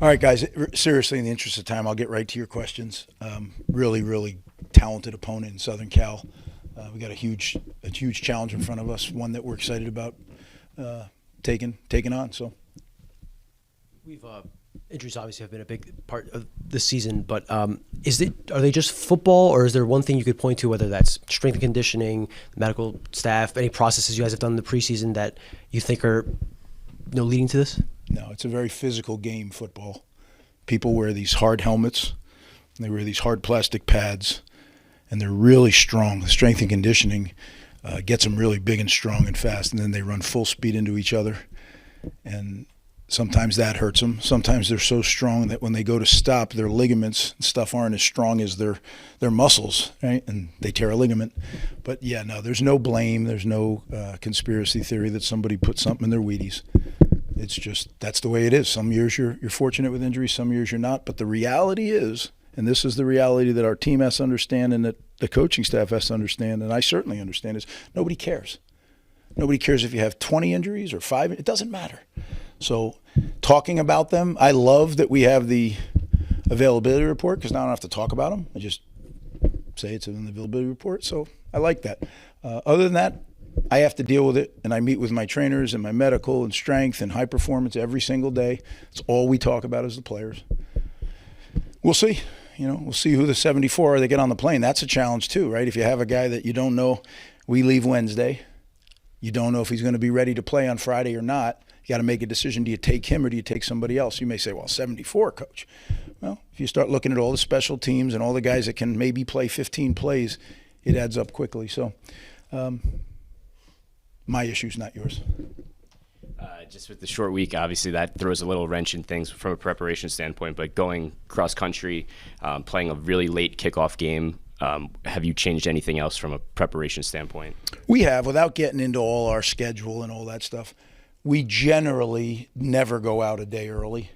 All right, guys, seriously, in the interest of time, I'll get right to your questions. Really, really talented opponent in Southern Cal. We got a huge challenge in front of us, one that we're excited about taking on. So, injuries obviously have been a big part of this season, but are they just football, or is there one thing you could point to, whether that's strength and conditioning, medical staff, any processes you guys have done in the preseason that you think are leading to this? No, it's a very physical game, football. People wear these hard helmets, they wear these hard plastic pads, and they're really strong. The strength and conditioning gets them really big and strong and fast, and then they run full speed into each other. And sometimes that hurts them. Sometimes they're so strong that when they go to stop, their ligaments and stuff aren't as strong as their muscles, right? And they tear a ligament. But yeah, no, there's no blame. There's no conspiracy theory that somebody put something in their Wheaties. It's just, that's the way it is. Some years you're fortunate with injuries, some years you're not. But the reality is, and this is the reality that our team has to understand and that the coaching staff has to understand, and I certainly understand, is nobody cares. Nobody cares if you have 20 injuries or 5. It doesn't matter. So talking about them, I love that we have the availability report because now I don't have to talk about them. I just say it's in the availability report. So I like that. Other than that, I have to deal with it, and I meet with my trainers and my medical and strength and high performance every single day. It's all we talk about as the players. We'll see. We'll see who the 74 are that get on the plane. That's a challenge too, right? If you have a guy that you don't know, we leave Wednesday. You don't know if he's going to be ready to play on Friday or not. You got to make a decision. Do you take him or do you take somebody else? You may say, well, 74, coach. Well, if you start looking at all the special teams and all the guys that can maybe play 15 plays, it adds up quickly. So my issue's not yours. Just with the short week, obviously that throws a little wrench in things from a preparation standpoint, but going cross country, playing a really late kickoff game, have you changed anything else from a preparation standpoint? We have, without getting into all our schedule and all that stuff. We generally never go out a day early.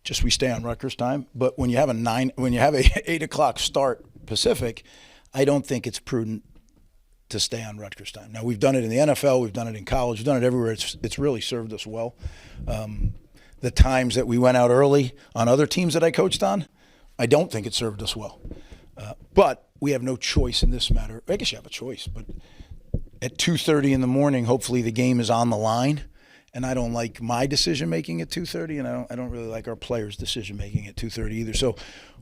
Just we stay on Rutgers time. But when you have a 8 o'clock start Pacific, I don't think it's prudent to stay on Rutgers time. Now, we've done it in the NFL, we've done it in college, we've done it everywhere. It's really served us well. The times that we went out early on other teams that I coached on, I don't think it served us well. But we have no choice in this matter. I guess you have a choice, but at 2:30 in the morning, hopefully the game is on the line. And I don't like my decision-making at 2:30, and I don't really like our players' decision-making at 2:30 either. So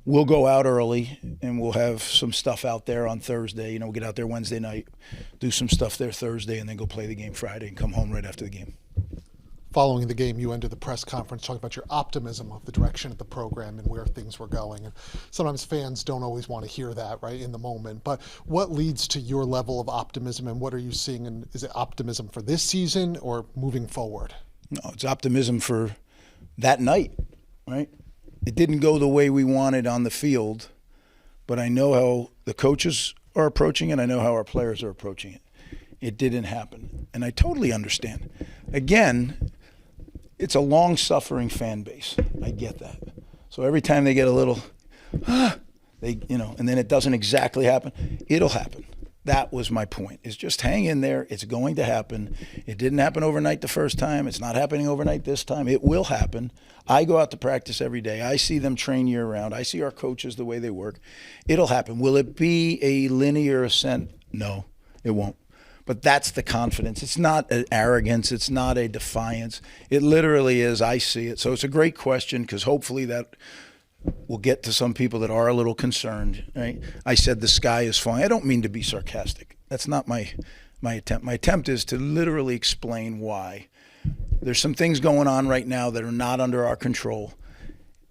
we'll go out early, and we'll have some stuff out there on Thursday. We'll get out there Wednesday night, do some stuff there Thursday, and then go play the game Friday and come home right after the game. Following the game, you ended the press conference talking about your optimism of the direction of the program and where things were going. And sometimes fans don't always want to hear that, right, in the moment. But what leads to your level of optimism, and what are you seeing? And is it optimism for this season or moving forward? No, it's optimism for that night, right? It didn't go the way we wanted on the field, but I know how the coaches are approaching it. I know how our players are approaching it. It didn't happen, and I totally understand. Again, it's a long-suffering fan base. I get that. So every time they get a little, and then it doesn't exactly happen, it'll happen. That was my point, is just hang in there. It's going to happen. It didn't happen overnight the first time. It's not happening overnight this time. It will happen. I go out to practice every day. I see them train year-round. I see our coaches, the way they work. It'll happen. Will it be a linear ascent? No, it won't. But that's the confidence. It's not an arrogance. It's not a defiance. It literally is, I see it. So it's a great question because hopefully that will get to some people that are a little concerned, right? I said the sky is falling. I don't mean to be sarcastic. That's not my attempt. My attempt is to literally explain why. There's some things going on right now that are not under our control,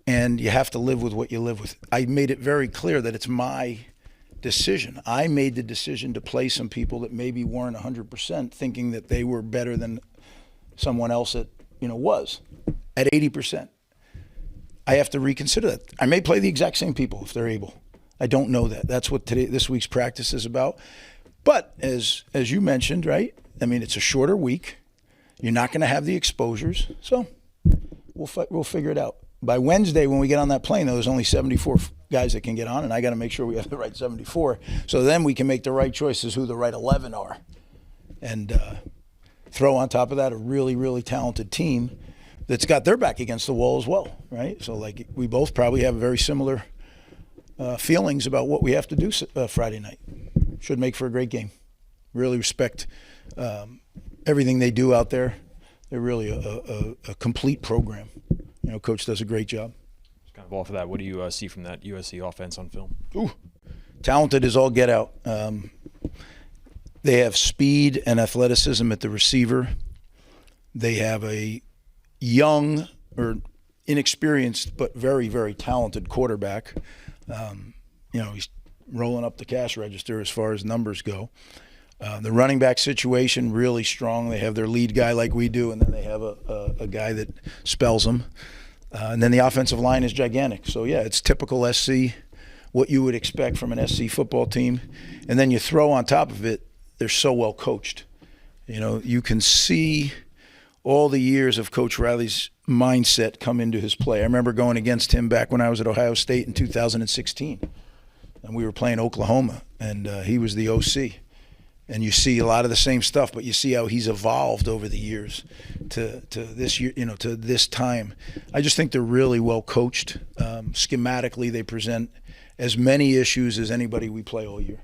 and you have to live with what you live with. I made it very clear that it's my decision. I made the decision to play some people that maybe weren't 100%, thinking that they were better than someone else that was at 80%. I have to reconsider that. I may play the exact same people if they're able. I don't know that. That's what this week's practice is about. But as you mentioned, right? I mean, it's a shorter week. You're not going to have the exposures, so we'll figure it out. By Wednesday, when we get on that plane, though, there's only 74 guys that can get on, and I got to make sure we have the right 74. So then we can make the right choices who the right 11 are, and throw on top of that a really, really talented team that's got their back against the wall as well, right? So like we both probably have very similar feelings about what we have to do Friday night. Should make for a great game. Really respect everything they do out there. They're really a complete program. You know, Coach does a great job. Just kind of off of that, what do you see from that USC offense on film? Ooh, talented as all get out. They have speed and athleticism at the receiver. They have a young or inexperienced but very, very talented quarterback. You know, he's rolling up the cash register as far as numbers go. The running back situation, really strong. They have their lead guy like we do, and then they have a guy that spells them. And then the offensive line is gigantic. So, yeah, it's typical SC, what you would expect from an SC football team. And then you throw on top of it, they're so well coached. You know, you can see all the years of Coach Riley's mindset come into his play. I remember going against him back when I was at Ohio State in 2016. And we were playing Oklahoma, and he was the OC. And you see a lot of the same stuff, but you see how he's evolved over the years to this year, you know, to this time. I just think they're really well coached. Schematically, they present as many issues as anybody we play all year.